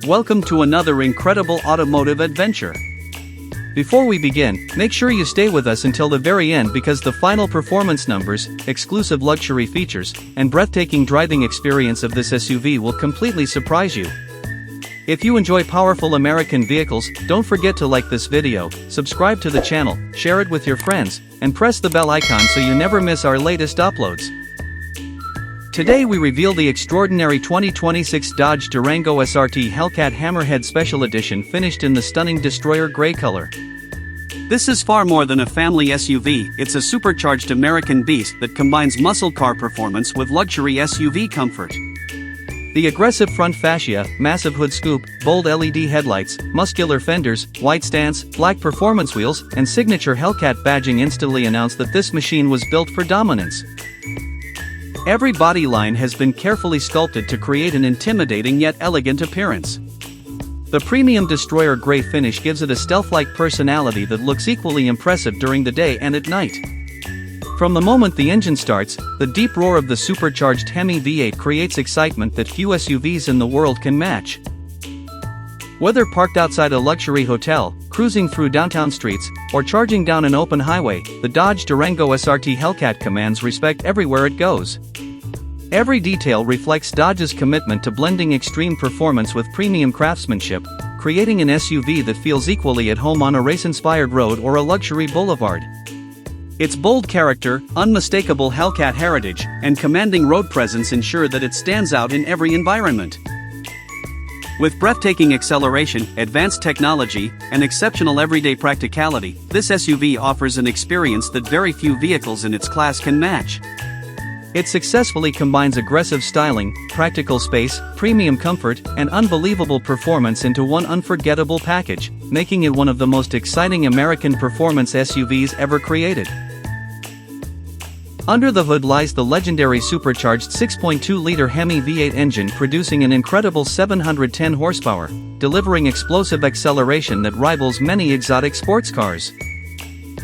Welcome to another incredible automotive adventure. Before we begin, make sure you stay with us until the very end because the final performance numbers, exclusive luxury features, and breathtaking driving experience of this SUV will completely surprise you. If you enjoy powerful American vehicles, don't forget to like this video, subscribe to the channel, share it with your friends, and press the bell icon so you never miss our latest uploads. Today we reveal the extraordinary 2026 Dodge Durango SRT Hellcat Hammerhead Special Edition finished in the stunning destroyer gray color. This is far more than a family SUV, it's a supercharged American beast that combines muscle car performance with luxury SUV comfort. The aggressive front fascia, massive hood scoop, bold LED headlights, muscular fenders, white stance, black performance wheels, and signature Hellcat badging instantly announce that this machine was built for dominance. Every body line has been carefully sculpted to create an intimidating yet elegant appearance. The premium destroyer gray finish gives it a stealth-like personality that looks equally impressive during the day and at night. From the moment the engine starts, the deep roar of the supercharged Hemi V8 creates excitement that few SUVs in the world can match. Whether parked outside a luxury hotel, cruising through downtown streets, or charging down an open highway, the Dodge Durango SRT Hellcat commands respect everywhere it goes. Every detail reflects Dodge's commitment to blending extreme performance with premium craftsmanship, creating an SUV that feels equally at home on a race-inspired road or a luxury boulevard. Its bold character, unmistakable Hellcat heritage, and commanding road presence ensure that it stands out in every environment. With breathtaking acceleration, advanced technology, and exceptional everyday practicality, this SUV offers an experience that very few vehicles in its class can match. It successfully combines aggressive styling, practical space, premium comfort, and unbelievable performance into one unforgettable package, making it one of the most exciting American performance SUVs ever created. Under the hood lies the legendary supercharged 6.2-liter Hemi V8 engine producing an incredible 710 horsepower, delivering explosive acceleration that rivals many exotic sports cars.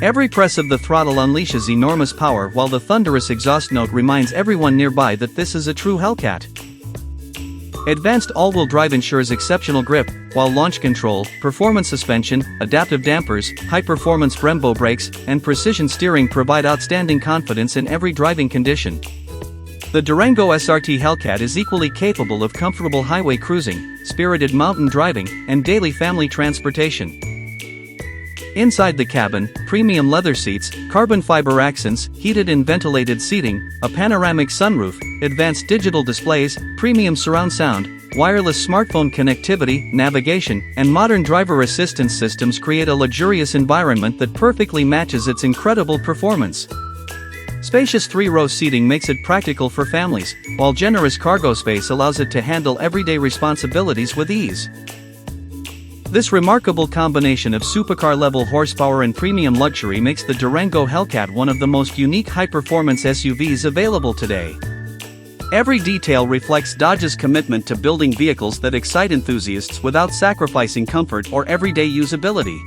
Every press of the throttle unleashes enormous power while the thunderous exhaust note reminds everyone nearby that this is a true Hellcat. Advanced all-wheel drive ensures exceptional grip, while launch control, performance suspension, adaptive dampers, high-performance Brembo brakes, and precision steering provide outstanding confidence in every driving condition. The Durango SRT Hellcat is equally capable of comfortable highway cruising, spirited mountain driving, and daily family transportation. Inside the cabin, premium leather seats, carbon fiber accents, heated and ventilated seating, a panoramic sunroof, advanced digital displays, premium surround sound, wireless smartphone connectivity, navigation, and modern driver assistance systems create a luxurious environment that perfectly matches its incredible performance. Spacious three-row seating makes it practical for families, while generous cargo space allows it to handle everyday responsibilities with ease. This remarkable combination of supercar-level horsepower and premium luxury makes the Durango Hellcat one of the most unique high-performance SUVs available today. Every detail reflects Dodge's commitment to building vehicles that excite enthusiasts without sacrificing comfort or everyday usability.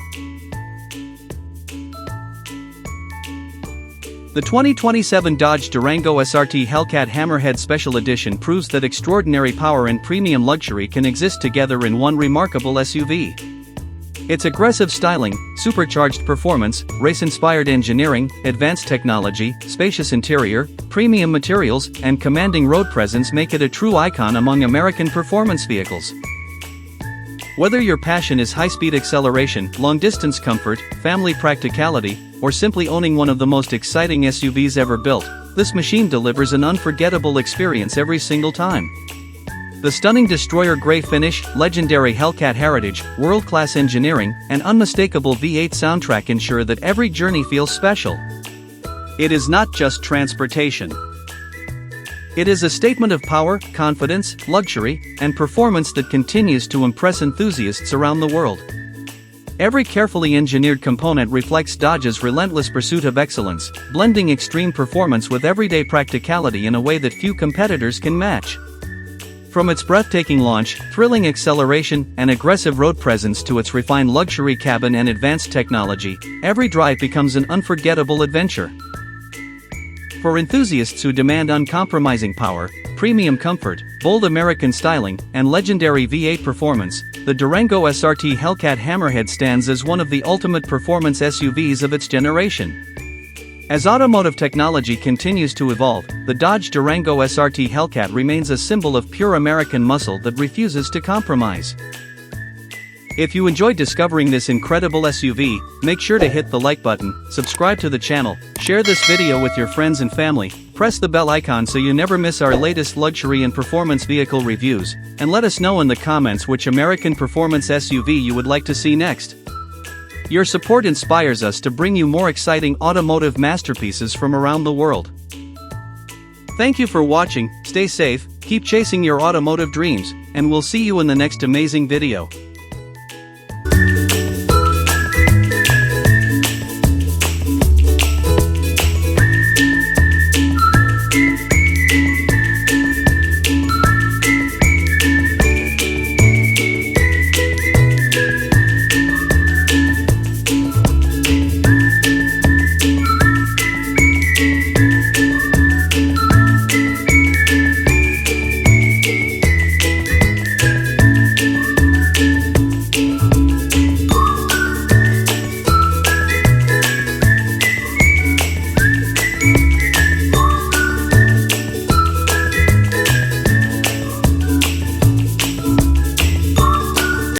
The 2027 Dodge Durango SRT Hellcat Hammerhead Special Edition proves that extraordinary power and premium luxury can exist together in one remarkable SUV. Its aggressive styling, supercharged performance, race-inspired engineering, advanced technology, spacious interior, premium materials, and commanding road presence make it a true icon among American performance vehicles. Whether your passion is high-speed acceleration, long-distance comfort, family practicality, or simply owning one of the most exciting SUVs ever built, this machine delivers an unforgettable experience every single time. The stunning destroyer gray finish, legendary Hellcat heritage, world-class engineering, and unmistakable V8 soundtrack ensure that every journey feels special. It is not just transportation. It is a statement of power, confidence, luxury, and performance that continues to impress enthusiasts around the world. Every carefully engineered component reflects Dodge's relentless pursuit of excellence, blending extreme performance with everyday practicality in a way that few competitors can match. From its breathtaking launch, thrilling acceleration, and aggressive road presence to its refined luxury cabin and advanced technology, every drive becomes an unforgettable adventure. For enthusiasts who demand uncompromising power, premium comfort, bold American styling, and legendary V8 performance, the Durango SRT Hellcat Hammerhead stands as one of the ultimate performance SUVs of its generation. As automotive technology continues to evolve, the Dodge Durango SRT Hellcat remains a symbol of pure American muscle that refuses to compromise. If you enjoyed discovering this incredible SUV, make sure to hit the like button, subscribe to the channel, share this video with your friends and family, press the bell icon so you never miss our latest luxury and performance vehicle reviews, and let us know in the comments which American performance SUV you would like to see next. Your support inspires us to bring you more exciting automotive masterpieces from around the world. Thank you for watching, stay safe, keep chasing your automotive dreams, and we'll see you in the next amazing video.